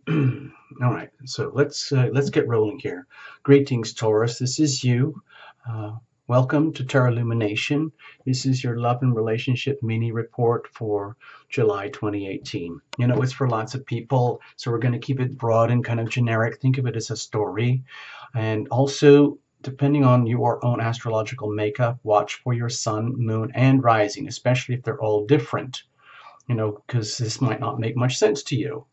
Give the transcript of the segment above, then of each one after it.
All right, so let's get rolling here. Greetings, Taurus. This is you. Uh, Welcome to Terra Lumination. This is your love and relationship mini report for July 2018. You know, it's for lots of people, so we're going to keep it broad and kind of generic. Think of it as a story, and also, depending on your own astrological makeup, watch for your sun, moon, and rising, especially if they're all different. You know, because this might not make much sense to you.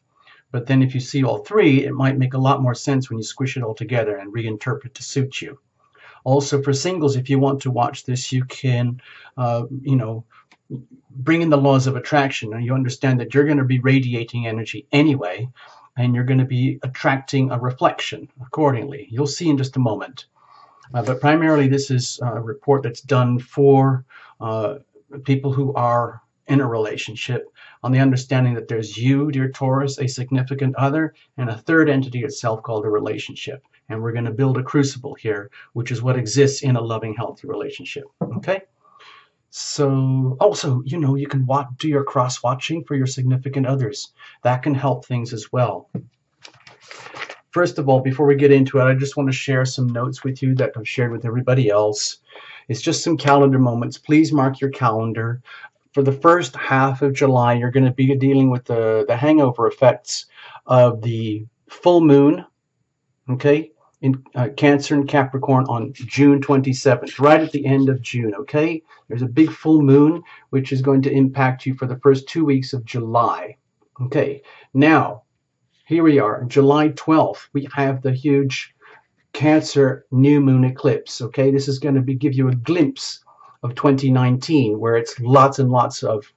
But then if you see all three, it might make a lot more sense when you squish it all together and reinterpret to suit you. Also for singles, if you want to watch this, you can, you know, bring in the laws of attraction, and you understand that you're going to be radiating energy anyway, and you're going to be attracting a reflection accordingly. You'll see in just a moment. But primarily, this is a report that's done for people who are in a relationship, on the understanding that there's you, dear Taurus, a significant other, and a third entity itself called a relationship. And we're going to build a crucible here, which is what exists in a loving, healthy relationship. Okay? So also, you know, you can do your cross watching for your significant others. That can help things as well. First of all, before we get into it, I just want to share some notes with you that I've shared with everybody else. It's just some calendar moments. Please mark your calendar. For the first half of July, you're going to be dealing with the hangover effects of the full moon, okay, in Cancer and Capricorn on June 27th, right at the end of June, okay? There's a big full moon, which is going to impact you for the first 2 weeks of July, okay? Now, here we are, July 12th, we have the huge Cancer new moon eclipse, okay? This is going to give you a glimpse of 2019, where it's lots and lots of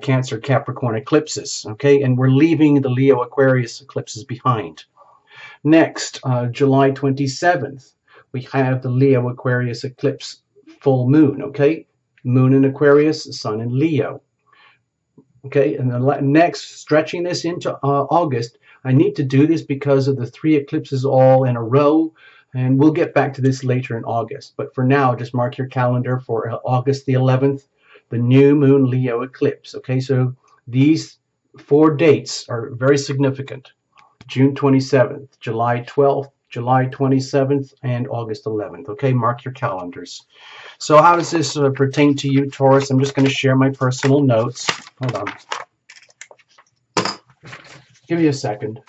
Cancer Capricorn eclipses, okay? And we're leaving the Leo Aquarius eclipses behind. Next, July 27th, we have the Leo Aquarius eclipse full moon, okay? Moon in Aquarius, sun in Leo. Okay, and then next, stretching this into August, I need to do this because of the 3 eclipses all in a row, and we'll get back to this later in August. But for now, just mark your calendar for August the 11th, the new moon Leo eclipse. Okay, so these 4 dates are very significant. June 27th, July 12th, July 27th, and August 11th. Okay, mark your calendars. So how does this pertain to you, Taurus? I'm just going to share my personal notes. Hold on. Give me a second.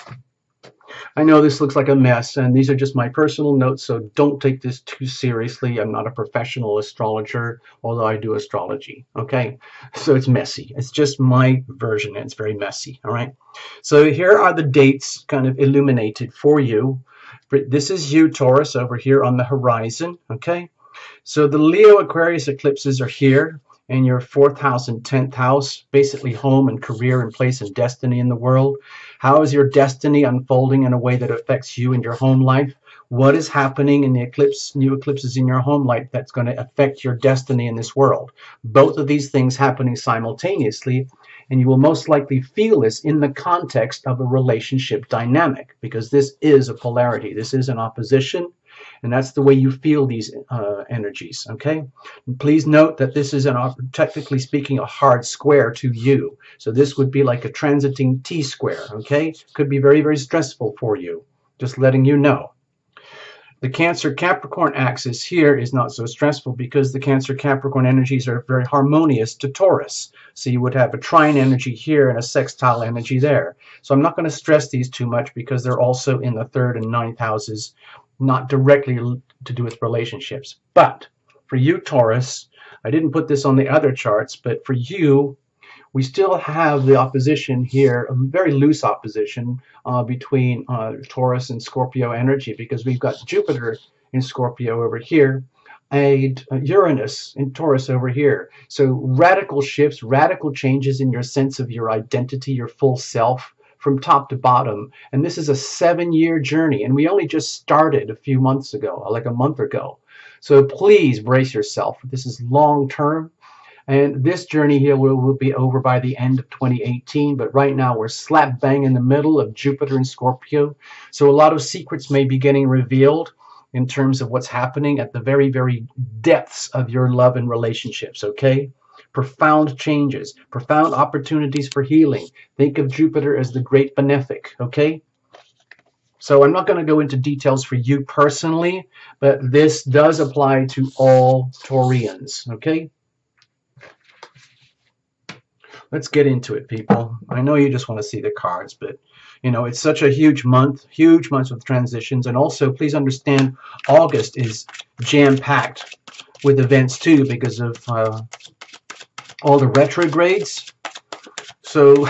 I know this looks like a mess, and these are just my personal notes, so don't take this too seriously. I'm not a professional astrologer, although I do astrology, okay? So it's messy. It's just my version, and it's very messy, all right? So here are the dates kind of illuminated for you. This is you, Taurus, over here on the horizon, okay? So the Leo Aquarius eclipses are here in your 4th house and 10th house, basically home and career and place and destiny in the world. How is your destiny unfolding in a way that affects you and your home life? What is happening in the new eclipses in your home life that's going to affect your destiny in this world? Both of these things happening simultaneously, and you will most likely feel this in the context of a relationship dynamic, because this is a polarity. This is an opposition. And that's the way you feel these energies, okay? And please note that this is, technically speaking, a hard square to you. So this would be like a transiting T-square, okay? Could be very, very stressful for you. Just letting you know. The Cancer-Capricorn axis here is not so stressful because the Cancer-Capricorn energies are very harmonious to Taurus. So you would have a trine energy here and a sextile energy there. So I'm not going to stress these too much because they're also in the 3rd and 9th houses, not directly to do with relationships. But for you, Taurus, I didn't put this on the other charts, but for you, we still have the opposition here, a very loose opposition between Taurus and Scorpio energy, because we've got Jupiter in Scorpio over here and Uranus in Taurus over here. So radical shifts, radical changes in your sense of your identity, your full self, from top to bottom. And this is a 7-year journey, and we only just started a few months ago, like a month ago. So please brace yourself. This is long term. And this journey here will be over by the end of 2018. But right now we're slap bang in the middle of Jupiter and Scorpio. So a lot of secrets may be getting revealed in terms of what's happening at the very, very depths of your love and relationships, okay? Profound changes, profound opportunities for healing. Think of Jupiter as the great benefic, okay? So I'm not going to go into details for you personally, but this does apply to all Taurians, okay? Let's get into it, people. I know you just want to see the cards, but you know, it's such a huge month with transitions. And also, please understand, August is jam-packed with events too because of all the retrogrades. So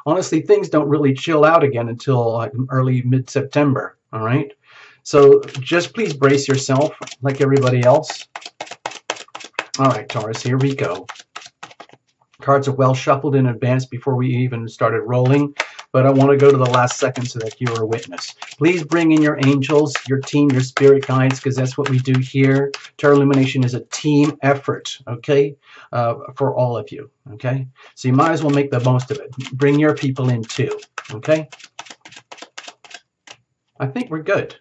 honestly, things don't really chill out again until like early mid-September, all right? So just please brace yourself like everybody else. All right, Taurus, here we go. Cards are well shuffled in advance before we even started rolling, but I want to go to the last second so that you are a witness. Please bring in your angels, your team, your spirit guides, because that's what we do here. Tarot Illumination is a team effort, okay, for all of you, okay? So you might as well make the most of it. Bring your people in too, okay? I think we're good.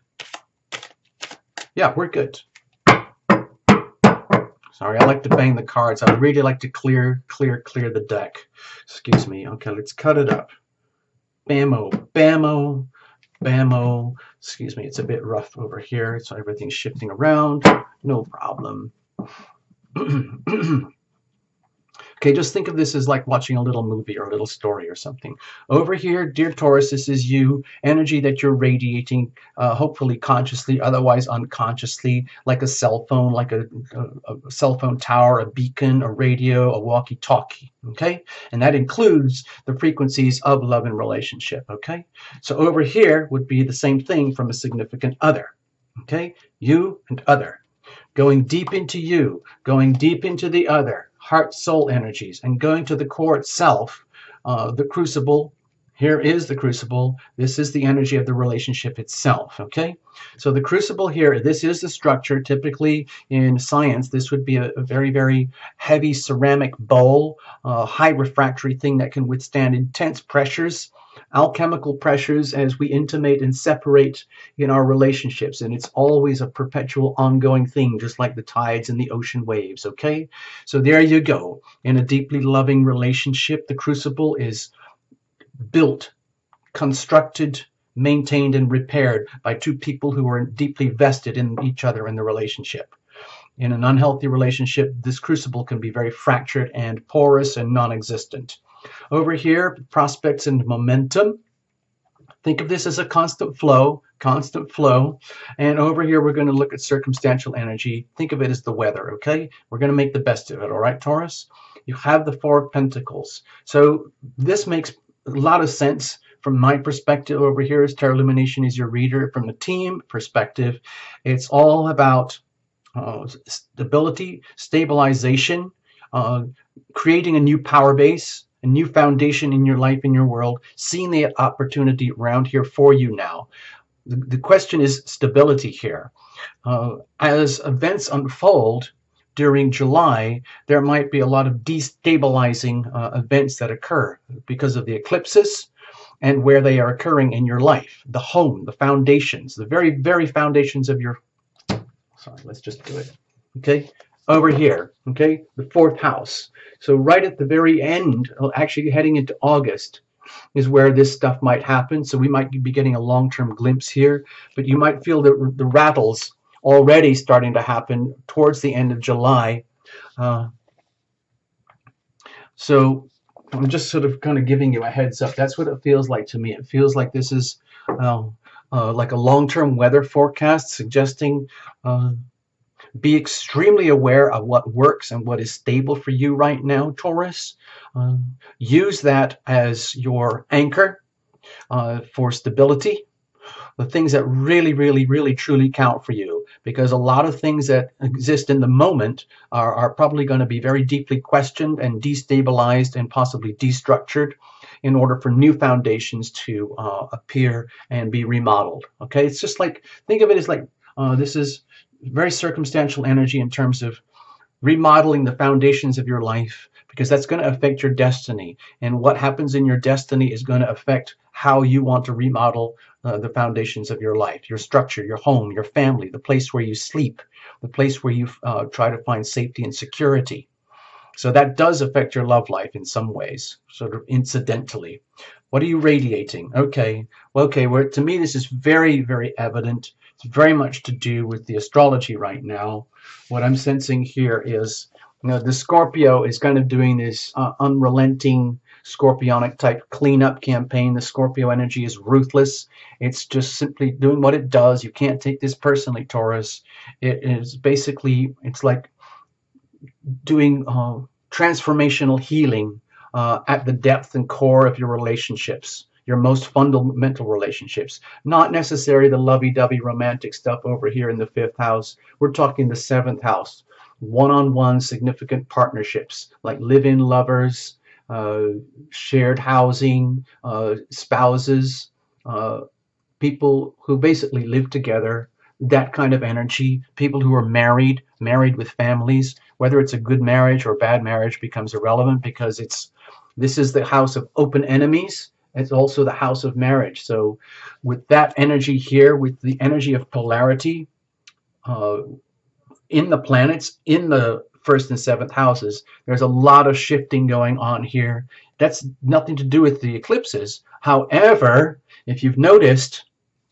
Yeah, we're good. Sorry, I like to bang the cards. I really like to clear the deck. Excuse me. Okay, let's cut it up. Bammo, bammo, bammo. Excuse me, it's a bit rough over here, so everything's shifting around. No problem. Okay, just think of this as like watching a little movie or a little story or something. Over here, dear Taurus, this is you, energy that you're radiating, hopefully consciously, otherwise unconsciously, like a cell phone, like a cell phone tower, a beacon, a radio, a walkie-talkie, okay? And that includes the frequencies of love and relationship, okay? So over here would be the same thing from a significant other, okay? You and other. Going deep into you, going deep into the other, heart, soul energies, and going to the core itself, the crucible. Here is the crucible. This is the energy of the relationship itself, okay? So the crucible here, this is the structure. Typically in science, this would be a very, very heavy ceramic bowl, high refractory thing that can withstand intense pressures, alchemical pressures as we intimate and separate in our relationships. And it's always a perpetual ongoing thing, just like the tides and the ocean waves, okay? So there you go. In a deeply loving relationship, the crucible is built, constructed, maintained, and repaired by two people who are deeply vested in each other in the relationship. In an unhealthy relationship, this crucible can be very fractured and porous and non-existent. Over here, prospects and momentum. Think of this as a constant flow, And over here, we're going to look at circumstantial energy. Think of it as the weather, okay? We're going to make the best of it, all right, Taurus? You have the Four of Pentacles. So this makes a lot of sense from my perspective over here as Tarot Illumination is your reader. From the team perspective, it's all about stability, stabilization, creating a new power base, a new foundation in your life, in your world, seeing the opportunity around here for you now. The question is stability here. As events unfold during July, there might be a lot of destabilizing events that occur because of the eclipses and where they are occurring in your life. The home, the foundations, the very, very foundations of your... Sorry, let's just do it. Okay? Over here, okay, the fourth house. So right at the very end, actually heading into August, is where this stuff might happen. So we might be getting a long-term glimpse here, but you might feel the rattles already starting to happen towards the end of July. So I'm just sort of kind of giving you a heads up. That's what it feels like to me. It feels like this is like a long-term weather forecast suggesting be extremely aware of what works and what is stable for you right now, Taurus. Use that as your anchor for stability. The things that really, really, really, truly count for you, because a lot of things that exist in the moment are probably going to be very deeply questioned and destabilized and possibly destructured in order for new foundations to appear and be remodeled. Okay, it's just like, think of it as like this is very circumstantial energy in terms of remodeling the foundations of your life, because that's going to affect your destiny. And what happens in your destiny is going to affect how you want to remodel the foundations of your life, your structure, your home, your family, the place where you sleep, the place where you try to find safety and security. So that does affect your love life in some ways, sort of incidentally. What are you radiating? Okay. Well, okay. Well, to me, this is very, very evident. It's very much to do with the astrology right now. What I'm sensing here is, the Scorpio is kind of doing this unrelenting scorpionic type cleanup campaign. The Scorpio energy is ruthless. It's just simply doing what it does. You can't take this personally, Taurus. It is basically, it's like doing transformational healing at the depth and core of your relationships, your most fundamental relationships, not necessarily the lovey-dovey romantic stuff over here in the fifth house. We're talking the seventh house, one-on-one significant partnerships like live-in lovers, shared housing, spouses, people who basically live together, that kind of energy, people who are married with families. Whether it's a good marriage or bad marriage becomes irrelevant, because this is the house of open enemies. It's also the house of marriage. So with that energy here, with the energy of polarity in the planets, in the first and seventh houses, there's a lot of shifting going on here. That's nothing to do with the eclipses. However, if you've noticed,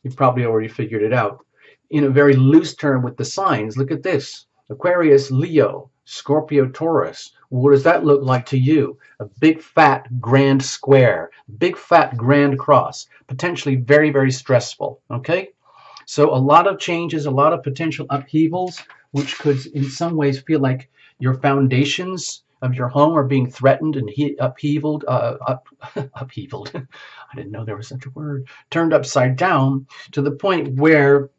you've probably already figured it out, in a very loose term with the signs. Look at this: Aquarius, Leo, Scorpio, Taurus. What does that look like to you? A big fat grand square, big fat grand cross, potentially very, very stressful. Okay, so a lot of changes, a lot of potential upheavals, which could in some ways feel like your foundations of your home are being threatened and upheavaled, upheavaled. I didn't know there was such a word. Turned upside down, to the point where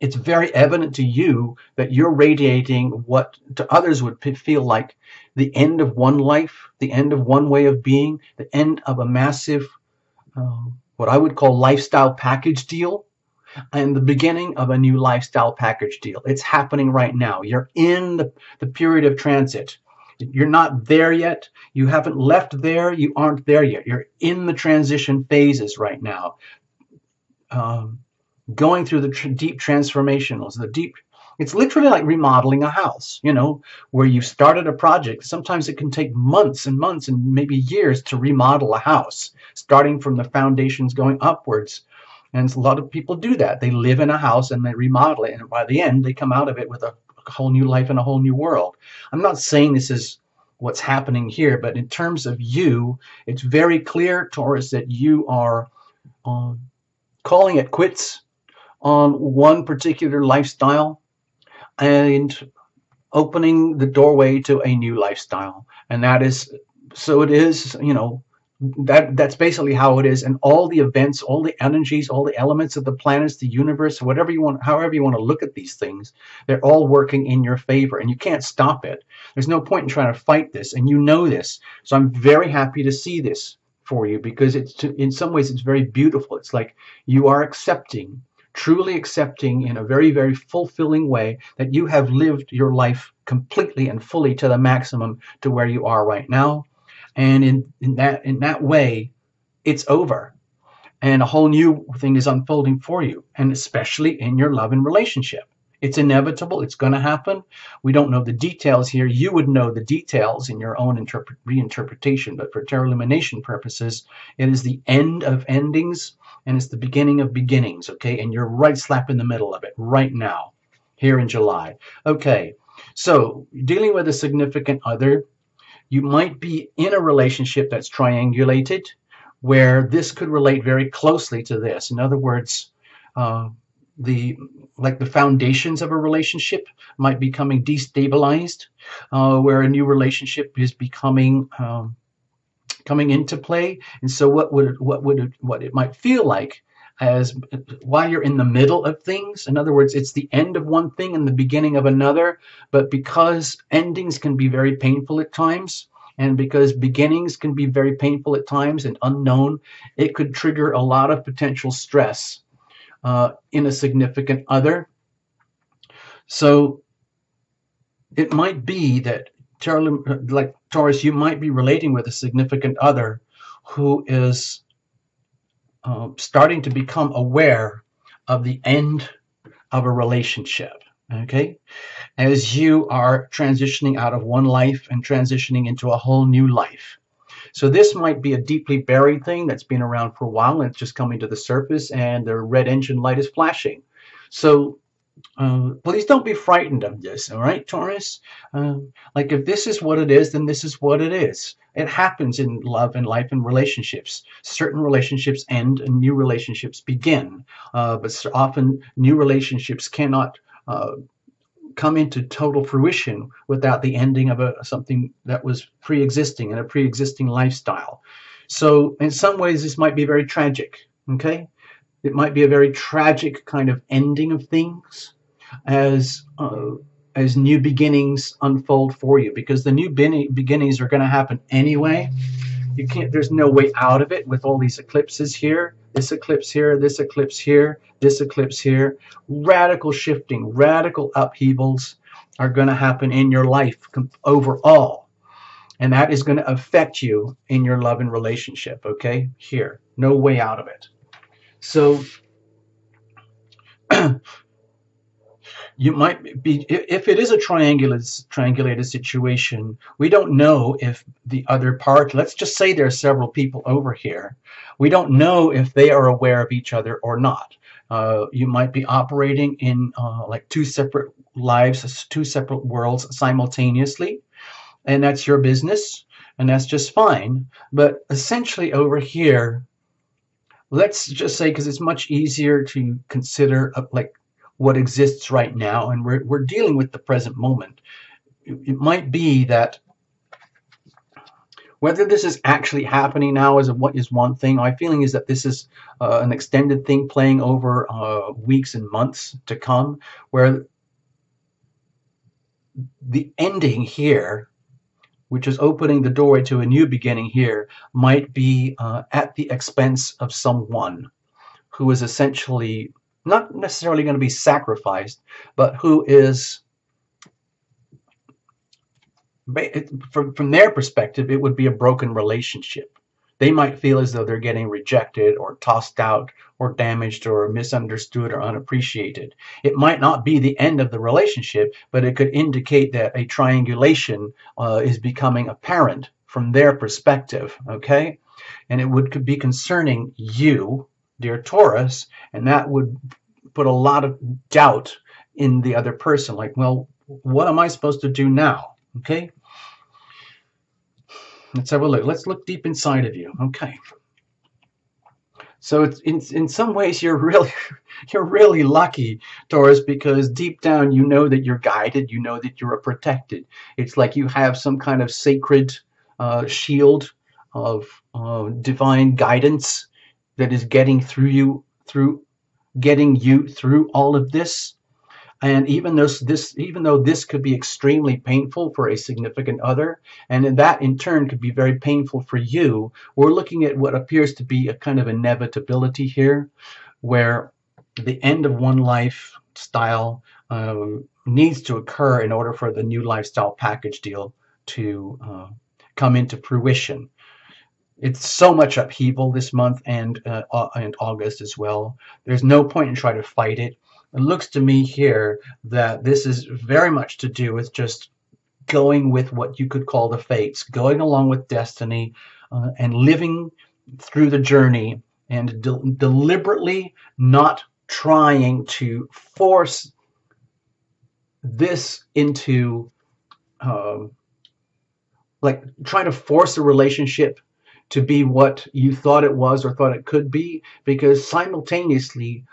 it's very evident to you that you're radiating what to others would feel like the end of one life, the end of one way of being, the end of a massive, what I would call lifestyle package deal, and the beginning of a new lifestyle package deal. It's happening right now. You're in the period of transit. You're not there yet. You haven't left there. You aren't there yet. You're in the transition phases right now. Going through the deep transformationals, it's literally like remodeling a house, where you've started a project. Sometimes it can take months and months and maybe years to remodel a house, starting from the foundations going upwards. And a lot of people do that. They live in a house and they remodel it, and by the end, they come out of it with a whole new life and a whole new world. I'm not saying this is what's happening here, but in terms of you, it's very clear, Taurus, that you are calling it quits on one particular lifestyle and opening the doorway to a new lifestyle. And that is, so it is, that's basically how it is. And all the events, all the energies, all the elements of the planets, the universe, whatever you want, however you want to look at these things, they're all working in your favor, and you can't stop it. There's no point in trying to fight this, and you know this. So I'm very happy to see this for you, because in some ways it's very beautiful. It's like you are accepting, truly accepting in a very, very fulfilling way, that you have lived your life completely and fully to the maximum to where you are right now. And in that way, it's over. And a whole new thing is unfolding for you, and especially in your love and relationship. It's inevitable. It's going to happen. We don't know the details here. You would know the details in your own reinterpretation, but for tarot illumination purposes, it is the end of endings, and it's the beginning of beginnings, okay? And you're right slap in the middle of it right now, here in July. Okay, so dealing with a significant other, you might be in a relationship that's triangulated, where this could relate very closely to this. In other words, the foundations of a relationship might be becoming destabilized, where a new relationship is becoming coming into play. And so what it might feel like as while you're in the middle of things, in other words, it's the end of one thing and the beginning of another, but because endings can be very painful at times, and because beginnings can be very painful at times and unknown, it could trigger a lot of potential stress in a significant other. So it might be that, like Taurus, you might be relating with a significant other who is starting to become aware of the end of a relationship, okay? As you are transitioning out of one life and transitioning into a whole new life. So this might be a deeply buried thing that's been around for a while and it's just coming to the surface, and the red engine light is flashing. So please don't be frightened of this, all right, Taurus? Like, if this is what it is, then this is what it is. It happens in love and life and relationships. Certain relationships end and new relationships begin. But often new relationships cannot come into total fruition without the ending of something that was pre-existing and a pre-existing lifestyle. So in some ways, this might be very tragic, okay? It might be a very tragic kind of ending of things as new beginnings unfold for you, because the new beginnings are going to happen anyway. You can't. There's no way out of it with all these eclipses here. This eclipse here. This eclipse here. This eclipse here. Radical shifting, radical upheavals are going to happen in your life overall, and that is going to affect you in your love and relationship. Okay, here, no way out of it. So you might be, if it is a triangulated situation, we don't know if the other part, let's just say there are several people over here, we don't know if they are aware of each other or not. You might be operating in like two separate lives, two separate worlds simultaneously, and that's your business, and that's just fine. But essentially over here, let's just say, because it's much easier to consider like what exists right now, and we're dealing with the present moment. It might be that whether this is actually happening now is one thing. My feeling is that this is an extended thing playing over weeks and months to come, where the ending here, which is opening the doorway to a new beginning here, might be at the expense of someone who is essentially not necessarily going to be sacrificed, but who is, from their perspective, it would be a broken relationship. They might feel as though they're getting rejected or tossed out or damaged or misunderstood or unappreciated. It might not be the end of the relationship, but it could indicate that a triangulation is becoming apparent from their perspective, okay? And it could be concerning you, dear Taurus, and that would put a lot of doubt in the other person. Like, well, what am I supposed to do now? Okay, let's have a look. Let's look deep inside of you. Okay, so it's in some ways you're really lucky, Taurus, because deep down you know that you're guided. You know that you're protected. It's like you have some kind of sacred shield of divine guidance that is getting through all of this. And even though this could be extremely painful for a significant other, and that in turn could be very painful for you, we're looking at what appears to be a kind of inevitability here, where the end of one lifestyle needs to occur in order for the new lifestyle package deal to come into fruition. It's so much upheaval this month and August as well. There's no point in trying to fight it. It looks to me here that this is very much to do with just going with what you could call the fates, going along with destiny, and living through the journey, and deliberately not trying to force this into, like, trying to force a relationship to be what you thought it was or thought it could be, because simultaneously,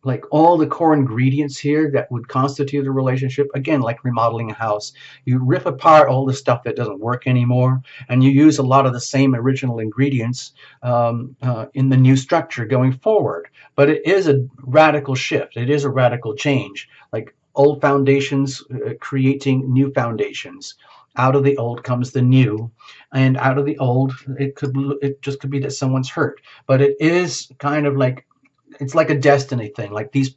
like, all the core ingredients here that would constitute a relationship, again, like remodeling a house, you rip apart all the stuff that doesn't work anymore, and you use a lot of the same original ingredients in the new structure going forward. But it is a radical shift. It is a radical change, like old foundations creating new foundations. Out of the old comes the new, and out of the old, it just could be that someone's hurt. But it is kind of like, it's like a destiny thing. Like, these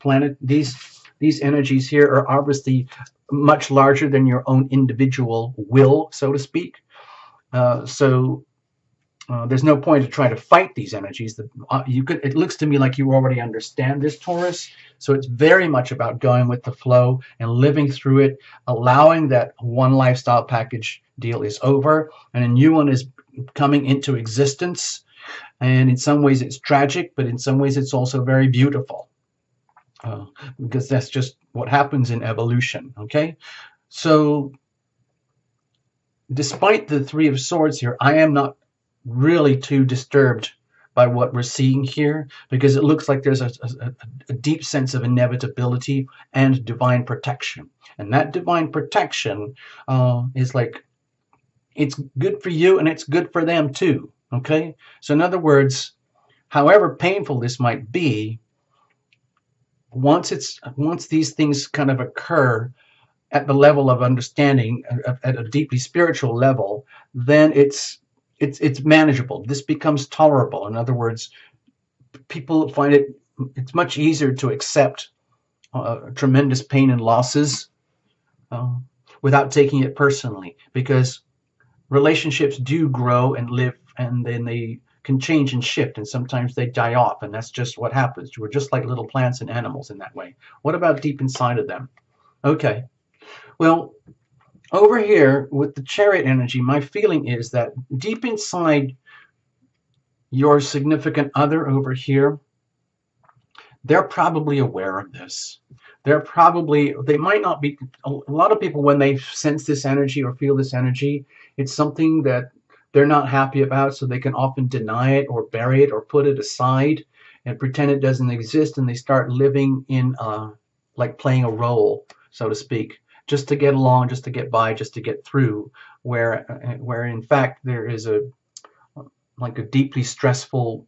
energies here are obviously much larger than your own individual will, so to speak. There's no point to try to fight these energies. It looks to me like you already understand this, Taurus. So it's very much about going with the flow and living through it, allowing that one lifestyle package deal is over and a new one is coming into existence. And in some ways it's tragic, but in some ways it's also very beautiful, uh, because that's just what happens in evolution. Okay, so despite the Three of Swords here, I am not really too disturbed by what we're seeing here, because it looks like there's a deep sense of inevitability and divine protection. And that divine protection is like, it's good for you and it's good for them too. Okay? So, in other words, however painful this might be, once these things kind of occur at the level of understanding, at a deeply spiritual level, then it's manageable. This becomes tolerable. In other words, people find it's much easier to accept tremendous pain and losses uh, without taking it personally, because relationships do grow and live, and then they can change and shift, and sometimes they die off, and that's just what happens. We're just like little plants and animals in that way. What about deep inside of them? Okay, well, over here with the Chariot energy, my feeling is that deep inside your significant other over here, they're probably aware of this. They might not be, a lot of people, when they sense this energy or feel this energy, it's something that they're not happy about, so they can often deny it or bury it or put it aside and pretend it doesn't exist, and they start living in, like playing a role, so to speak, just to get along, just to get by, just to get through, where in fact there is like a deeply stressful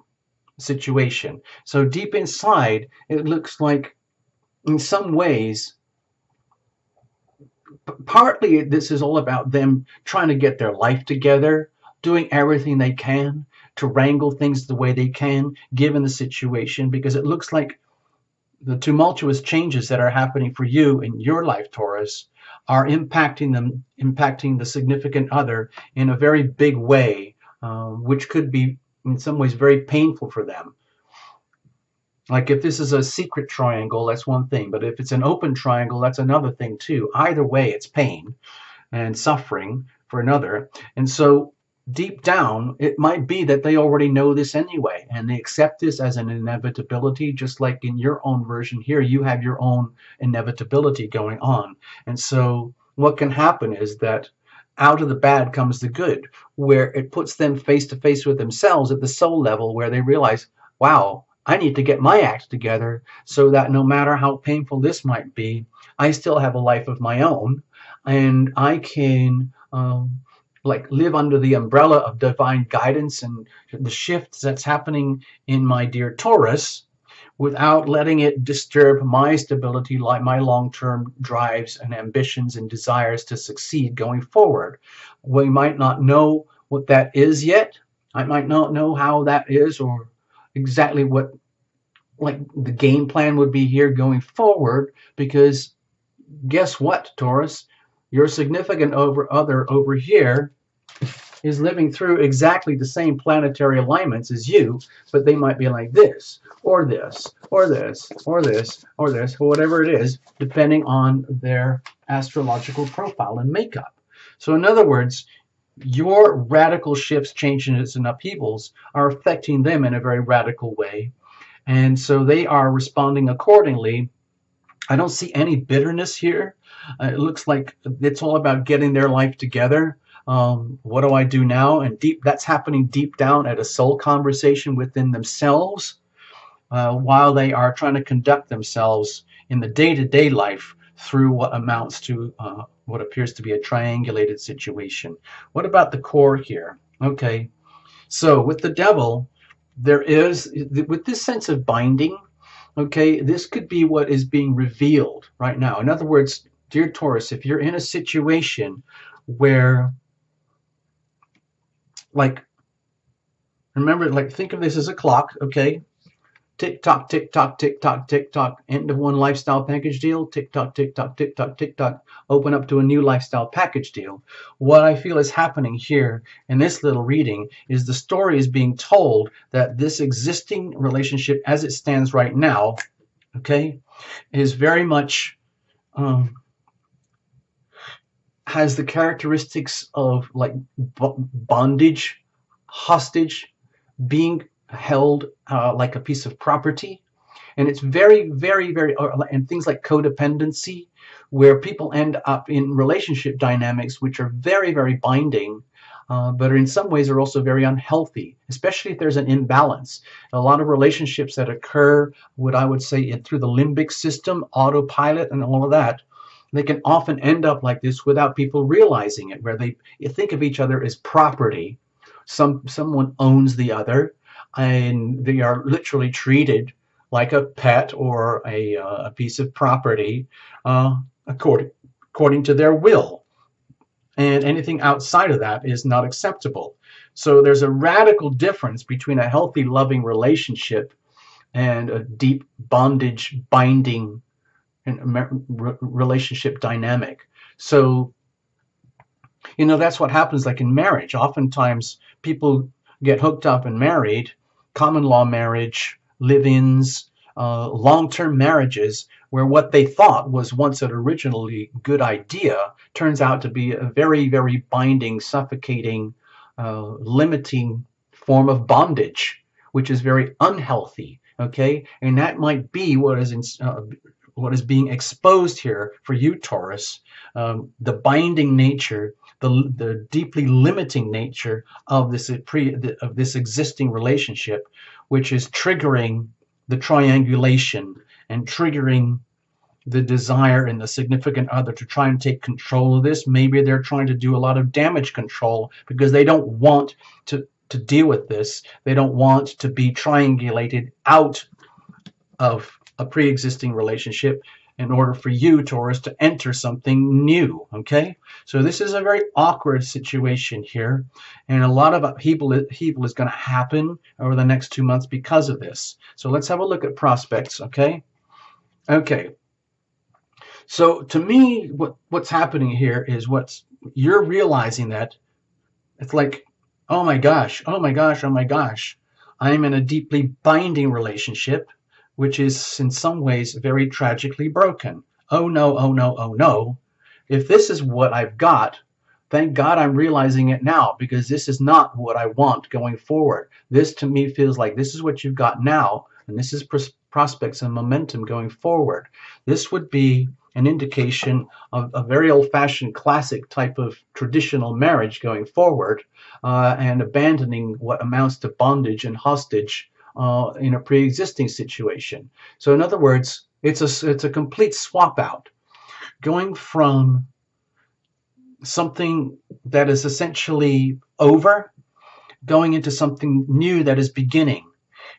situation. So deep inside, it looks like, in some ways, partly this is all about them trying to get their life together, doing everything they can to wrangle things the way they can, given the situation, because it looks like the tumultuous changes that are happening for you in your life, Taurus, are impacting the significant other in a very big way, which could be in some ways very painful for them. Like if this is a secret triangle, that's one thing, but if it's an open triangle, that's another thing too. Either way, it's pain and suffering for another. And so deep down, it might be that they already know this anyway, and they accept this as an inevitability, just like in your own version here, you have your own inevitability going on. And so what can happen is that out of the bad comes the good, where it puts them face to face with themselves at the soul level, where they realize, wow, I need to get my act together so that no matter how painful this might be, I still have a life of my own, and I can like live under the umbrella of divine guidance and the shifts that's happening in my dear Taurus, without letting it disturb my stability, like my long-term drives and ambitions and desires to succeed going forward. We might not know what that is yet. I might not know how that is, or exactly what like the game plan would be here going forward, because guess what, Taurus? Your significant other over here is living through exactly the same planetary alignments as you, but they might be like this, or this, or this, or this, or this, or whatever it is, depending on their astrological profile and makeup. So in other words, your radical shifts, changes, and upheavals are affecting them in a very radical way. And so they are responding accordingly. I don't see any bitterness here. It looks like it's all about getting their life together. What do I do now? And that's happening deep down at a soul conversation within themselves, while they are trying to conduct themselves in the day-to-day life through what amounts to what appears to be a triangulated situation. What about the core here? Okay, so with the devil, there is, with this sense of binding, okay, this could be what is being revealed right now. In other words, dear Taurus, if you're in a situation where, like, remember, like, think of this as a clock, okay? Tick tock, tick tock, tick tock, tick tock. End of one lifestyle package deal. Tick tock, tick tock, tick tock, tick tock. Open up to a new lifestyle package deal. What I feel is happening here in this little reading is the story is being told that this existing relationship as it stands right now, okay, is very much has the characteristics of like bondage, hostage, being held like a piece of property. And it's very, very, very, and things like codependency, where people end up in relationship dynamics which are very, very binding, but in some ways are also very unhealthy, especially if there's an imbalance. A lot of relationships that occur, what I would say, through the limbic system, autopilot, and all of that, they can often end up like this without people realizing it, where they think of each other as property. Someone owns the other, and they are literally treated like a pet or a piece of property, according to their will. And anything outside of that is not acceptable. So there's a radical difference between a healthy, loving relationship and a deep bondage, binding relationship dynamic. So, that's what happens like in marriage. Oftentimes people get hooked up and married, common law marriage, live-ins, long-term marriages, where what they thought was once an originally good idea turns out to be a very, very binding, suffocating, limiting form of bondage, which is very unhealthy. Okay, and that might be what is being exposed here for you, Taurus. The binding nature, the deeply limiting nature of this existing relationship, which is triggering the triangulation and triggering the desire in the significant other to try and take control of this. Maybe they're trying to do a lot of damage control because they don't want to deal with this. They don't want to be triangulated out of a pre-existing relationship in order for you, Taurus, to enter something new. Okay, so this is a very awkward situation here, and a lot of upheaval is going to happen over the next 2 months because of this. So let's have a look at prospects. Okay, so to me, what's happening here is you're realizing that it's like, oh my gosh, oh my gosh, oh my gosh, I'm in a deeply binding relationship, which is in some ways very tragically broken. Oh no, oh no, oh no. If this is what I've got, thank God I'm realizing it now, because this is not what I want going forward. This to me feels like this is what you've got now, and this is prospects and momentum going forward. This would be an indication of a very old-fashioned classic type of traditional marriage going forward, and abandoning what amounts to bondage and hostage in a pre-existing situation. So in other words, it's a complete swap out, going from something that is essentially over, going into something new that is beginning.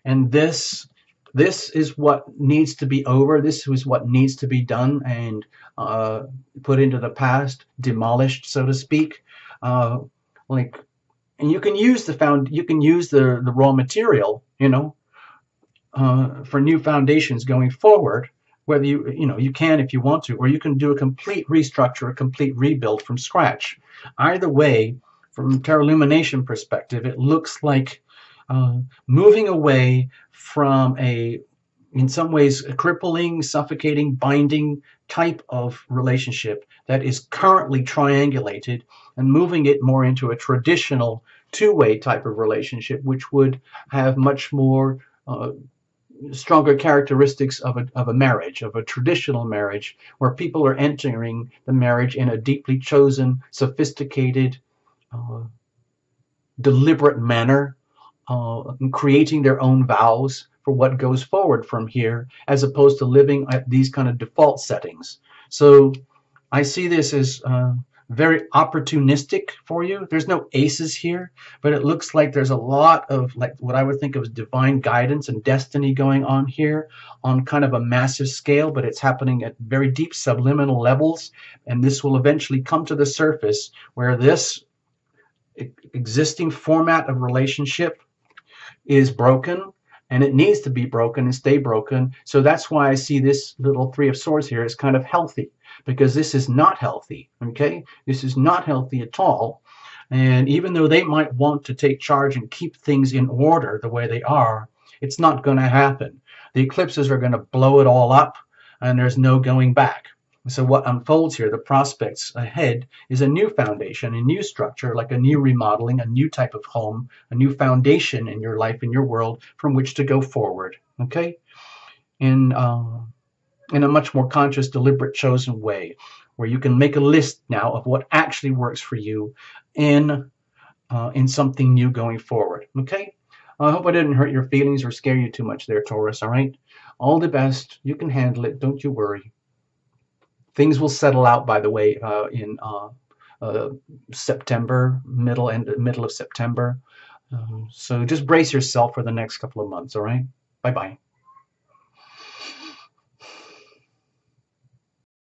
And this is what needs to be over. This is what needs to be done and put into the past, demolished, so to speak. And you can use the raw material, for new foundations going forward. Whether you can if you want to, or you can do a complete restructure, a complete rebuild from scratch. Either way, from Tarot Lumination perspective, it looks like moving away from in some ways, a crippling, suffocating, binding type of relationship that is currently triangulated, and moving it more into a traditional two-way type of relationship, which would have much more stronger characteristics of a marriage, of a traditional marriage, where people are entering the marriage in a deeply chosen, sophisticated, deliberate manner, creating their own vows for what goes forward from here, as opposed to living at these kind of default settings. So I see this as very opportunistic for you. There's no aces here, but it looks like there's a lot of what I would think of as divine guidance and destiny going on here on kind of a massive scale, but it's happening at very deep subliminal levels, and this will eventually come to the surface, where this existing format of relationship is broken, and it needs to be broken and stay broken. So that's why I see this little Three of Swords here as kind of healthy, because this is not healthy. Okay, this is not healthy at all. And even though they might want to take charge and keep things in order the way they are, it's not going to happen. The eclipses are going to blow it all up, and there's no going back. So what unfolds here, the prospects ahead, is a new foundation, a new structure, like a new remodeling, a new type of home, a new foundation in your life, in your world, from which to go forward. Okay, in a much more conscious, deliberate, chosen way, where you can make a list now of what actually works for you in something new going forward. Okay, I hope I didn't hurt your feelings or scare you too much there, Taurus. All right, all the best. You can handle it. Don't you worry. Things will settle out, by the way, in uh, September, middle of September. So just brace yourself for the next couple of months. All right. Bye bye.